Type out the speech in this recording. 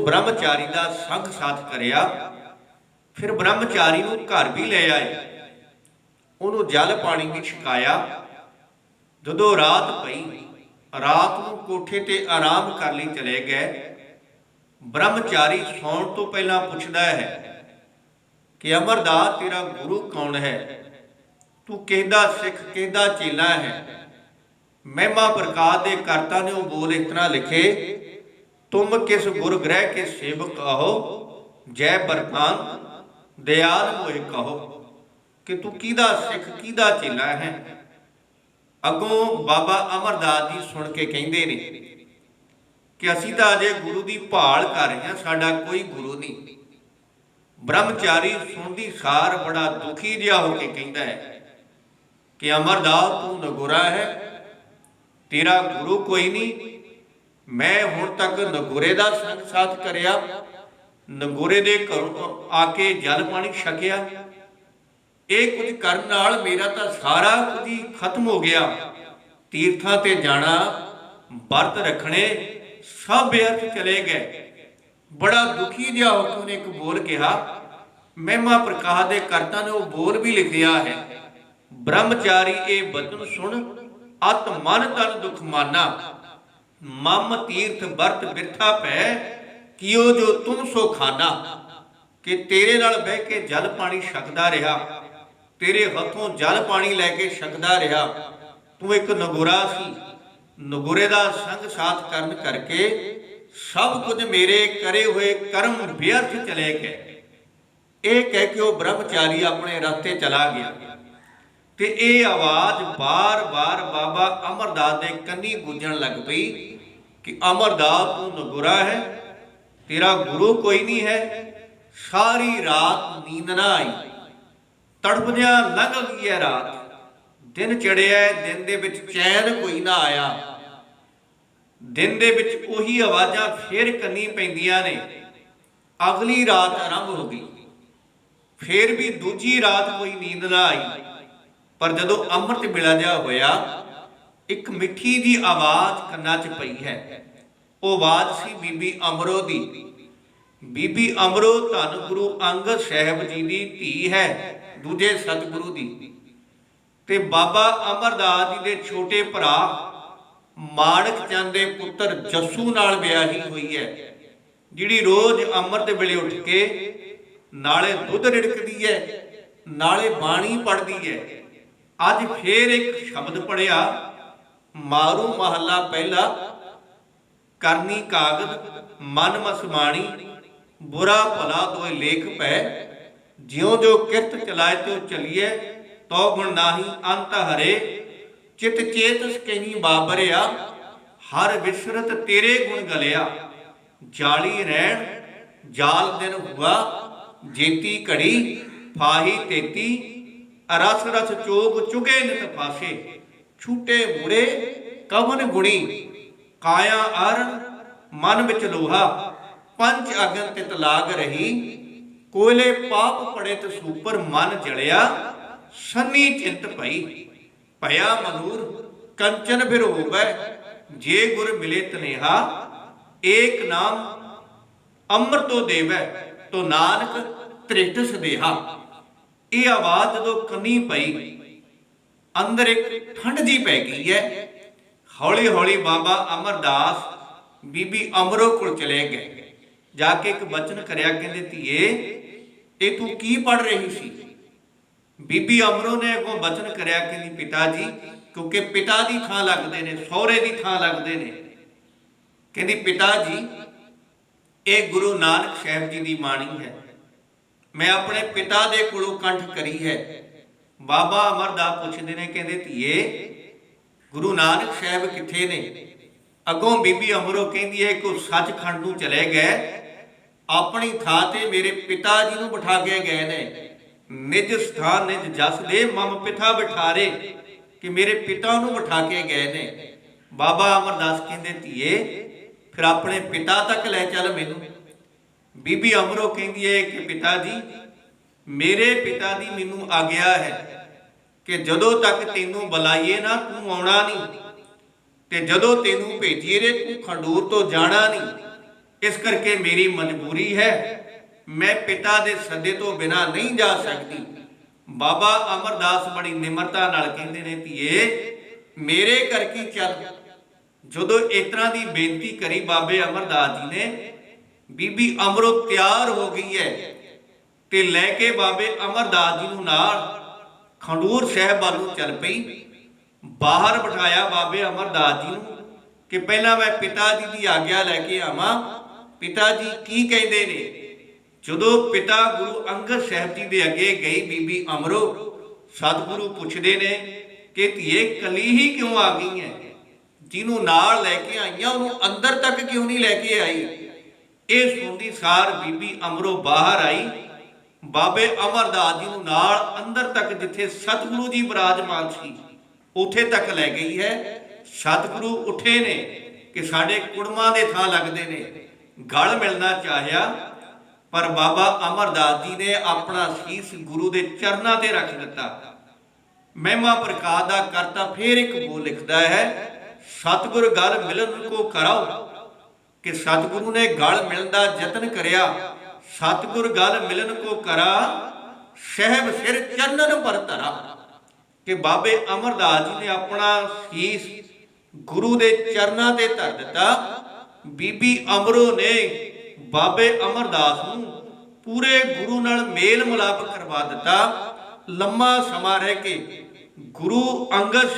ब्रह्मचारी का संग साथ करिया। फिर ब्रह्मचारी नूं घर भी ले आए, उन्होंने जल पानी भी छकाया। जदों रात पई, रात नूं कोठे ते आराम कर लई चले गए। ब्रह्मचारी सौण तो पहला पुछदा है कि अमरदास तेरा गुरु कौन है, तू किहदा सिख किहदा चेला है। महिमा प्रकाश के करता ने वो बोल इस तरह लिखे, तुम किस गुरु ग्रह के सेवक कहो, जय बरतान दयाल मोए कहो। कि तू किहदा सिख किहदा चेला है। अगों बाबा अमरदास जी सुन के कहते ने कि असीं तां अजे गुरु की भाल कर रहे हैं, साडा कोई गुरु नहीं। ब्रह्मचारी सुनदी सार बड़ा दुखी जिहा होके कहता है कि अमरदास तू नगोरा है, तेरा गुरु कोई नहीं। मैं हुण तक नगोरे का संग साथ करिया, नगोरे दे घरों आके जल पानी छकिया। ये कुछ करन नाल मेरा तो सारा कुछ ही खत्म हो गया। तीर्थां ते जाना, वर्त रखने सब व्यर्थ चले गए। बड़ा दुखी जिहा होकर उन्हें एक बोल कहा। महिमा प्रकाश के करता ने वो बोल भी लिखिया है, ब्रह्मचारी ये बचन सुन अत मन तन दुख माना। मम तीर्थ वर्त बिरथा पै कियो जो तुम सो खाना। कि तेरे नाल बह के जल पानी छकदा रहा, तेरे हथों जल पानी लैके छकदा रहा। तू एक नगोरा सी, नगोरे का संग साथ करन करके सब कुछ मेरे करे हुए कर्म व्यर्थ चले गए। ये कह के वो ब्रह्मचारी अपने रास्ते चला गया। ते ये आवाज़ बार बार बाबा अमरदास के कन्नी गूंजन लग पई कि अमरदास तू नगोरा है, तेरा गुरु कोई नहीं है। सारी रात नींद ना आई, तड़पदियां लंघ गई है रात। दिन चढ़िया, दिन दे विच चैन कोई ना आया। दिन दे विच उही आवाज़ां फिर कन्नी पैंदियां ने। अगली रात आरंभ हो गई, फिर भी दूजी रात कोई नींद ना आई। पर जदों अमृत वेला जिहा होया, एक मिठी जी आवाज़ कन्नां च पई है। वो आवाज़ सी बीबी अमरो दी। बीबी अमरो धन गुरु अंगद साहब जी की धी है, दूजे सतगुरु दी। ते बाबा अमरदास जी के छोटे भरा माणक चंद के पुत्र जस्सू नाल ब्याही हुई है, जिहड़ी रोज अमृत वेले उठ के नाले दुध रिड़कदी है, नाले बाणी पढ़दी है। अज फिर एक शब्द पढ़िया, मारू महला पहला, करनी कागज मन मसमाणी, बुरा भला दोए लेख पै। ज्यों जो किरत चलाए त्यो चलिए, तो गुण नाही अंत हरे। चित चेतस कहीं बाबरिया, हर विसरत तेरे गुण गलिया। जाली रैन जाल दिन हुआ, जेती घड़ी फाही तेती। रस रस चोग चुगे नित फासे, छूटे मुड़े कवन गुणी। काया अर मन विच लोहा, पंच अगन तित लाग रही। कोयले पाप पड़े त सूपर मन जलिया, सन्नी चिंत पई। भया मनूर कंचन फिर होवै, जे गुर मिले तनेहा। एक नाम अमृतो देवै, तो नानक त्रिष्ट सदेहा। ये आवाज़ जो कन्नी पई, अंदर एक ठंड जी पै गई है। हौली हौली बाबा अमरदास बीबी अमरो को चले गए। जाके एक बचन करया, कहते धीए ये तू की पढ़ रही सी। बीबी अमरो ने अगों बचन करया, कहती पिता जी, क्योंकि पिता की थां लगते ने, सौहरे की थां लगते ने। कहती पिता जी ये गुरु नानक साहब जी की बाणी है, मैं अपने पिता के कोलों कंठ करी है। बाबा अमरदास पुछते ने, कहते धीए गुरु नानक साहब किथे ने। अगों बीबी अमरो कहती है कि सचखंड नूं चले गए, अपनी थां ते मेरे पिता जी नूं बिठा के गए ने। निज स्थान निज जस दे मम पिता बिठारे, कि मेरे पिता नूं बिठा के गए ने। बाबा अमरदास कहते धीए फिर अपने पिता तक लै चल मैनू। बीबी अमरो कहती है कि पिता जी मेरे पिता की मैनू आग्या है कि जदों तक तेनों बुलाइए ना तू आना नहीं, ते जदों तेनों भेजीए रे तू खंडूर तो जाना नहीं। ਇਸ ਕਰਕੇ ਮੇਰੀ ਮਜਬੂਰੀ ਹੈ, ਮੈਂ ਪਿਤਾ ਦੇ ਸੱਦੇ ਤੋਂ ਬਿਨਾਂ ਨਹੀਂ ਜਾ ਸਕਦੀ। ਬਾਬਾ ਅਮਰਦਾਸ ਬੜੀ ਨਿਮਰਤਾ ਨਾਲ ਕਹਿੰਦੇ ਨੇ, ਧੀਏ ਮੇਰੇ ਕਰਕੇ ਚੱਲ। ਜਦੋਂ ਇਸ ਤਰ੍ਹਾਂ ਦੀ ਬੇਨਤੀ ਕਰੀ ਬਾਬੇ ਅਮਰਦਾਸ ਜੀ ਨੇ, ਬੀਬੀ ਅਮਰੋ ਤਿਆਰ ਹੋ ਗਈ ਹੈ ਤੇ ਲੈ ਕੇ ਬਾਬੇ ਅਮਰਦਾਸ ਜੀ ਨੂੰ ਨਾਲ ਖਡੂਰ ਸਾਹਿਬ ਵੱਲ ਨੂੰ ਚੱਲ ਪਈ। ਬਾਹਰ ਬਿਠਾਇਆ ਬਾਬੇ ਅਮਰਦਾਸ ਜੀ ਨੂੰ ਕਿ ਪਹਿਲਾਂ ਮੈਂ ਪਿਤਾ ਜੀ ਦੀ ਆਗਿਆ ਲੈ ਕੇ ਆਵਾਂ, ਪਿਤਾ ਜੀ ਕੀ ਕਹਿੰਦੇ ਨੇ। ਜਦੋਂ ਪਿਤਾ ਗੁਰੂ ਅੰਗਦ ਸਾਹਿਬ ਜੀ ਦੇ ਅੱਗੇ ਗਈ ਬੀਬੀ ਅਮਰੋ, ਸਤਿਗੁਰੂ ਪੁੱਛਦੇ ਨੇ ਕਿ ਧੀਏ ਕੱਲੀ ਹੀ ਕਿਉਂ ਆ ਗਈ ਹੈ, ਜਿਹਨੂੰ ਨਾਲ ਲੈ ਕੇ ਆਈਆਂ ਉਹਨੂੰ ਅੰਦਰ ਤੱਕ ਕਿਉਂ ਨਹੀਂ ਲੈ ਕੇ ਆਈ। ਇਹ ਸੁਣਦੀ ਸਾਰ ਬੀਬੀ ਅਮਰੋ ਬਾਹਰ ਆਈ, ਬਾਬੇ ਅਮਰਦਾਸ ਜੀ ਨੂੰ ਨਾਲ ਅੰਦਰ ਤੱਕ ਜਿੱਥੇ ਸਤਿਗੁਰੂ ਜੀ ਬਿਰਾਜਮਾਨ ਸੀ ਉੱਥੇ ਤੱਕ ਲੈ ਗਈ ਹੈ। ਸਤਿਗੁਰੂ ਉੱਠੇ ਨੇ ਕਿ ਸਾਡੇ ਕੁੜਮਾਂ ਦੇ ਥਾਂ ਲੱਗਦੇ ਨੇ, ਗਲ ਮਿਲਣਾ ਚਾਹਿਆ, ਪਰ ਬਾਬਾ ਅਮਰਦਾਸ ਜੀ ਨੇ ਆਪਣਾ ਸੀਸ ਗੁਰੂ ਦੇ ਚਰਨਾਂ ਤੇ ਰੱਖ ਦਿੱਤਾ। ਮਹਿਮਾ ਪ੍ਰਕਾਸ਼ ਦਾ ਕਰਤਾ ਫੇਰ ਇੱਕ ਬੋਲ ਲਿਖਦਾ ਹੈ, ਸਤਿਗੁਰ ਗਲ ਮਿਲਨ ਕੋ ਕਰਾਓ, ਕਿ ਸਤਿਗੁਰੂ ਨੇ ਗਲ ਮਿਲਣ ਦਾ ਯਤਨ ਕਰਿਆ। ਸਤਿਗੁਰ ਗਲ ਮਿਲਨ ਕੋ ਕਰਾ, ਸਹਿਬ ਸਿਰ ਚਰਨਨ ਪਰ ਧਰਾ, ਕਿ ਬਾਬੇ ਅਮਰਦਾਸ ਜੀ ਨੇ ਆਪਣਾ ਸੀਸ ਗੁਰੂ ਦੇ ਚਰਨਾਂ ਤੇ ਧਰ ਦਿੱਤਾ। ਬੀਬੀ ਅਮਰੋ ਨੇ ਬਾਬੇ ਅਮਰਦਾਸ ਨੂੰ ਪੂਰੇ ਗੁਰੂ ਨਾਲ ਮੇਲ ਮਿਲਾਪ ਕਰਵਾ ਦਿੱਤਾ। ਲੰਮਾ ਸਮਾਂ ਰਹਿ ਕੇ ਗੁਰੂ ਅੰਗਦ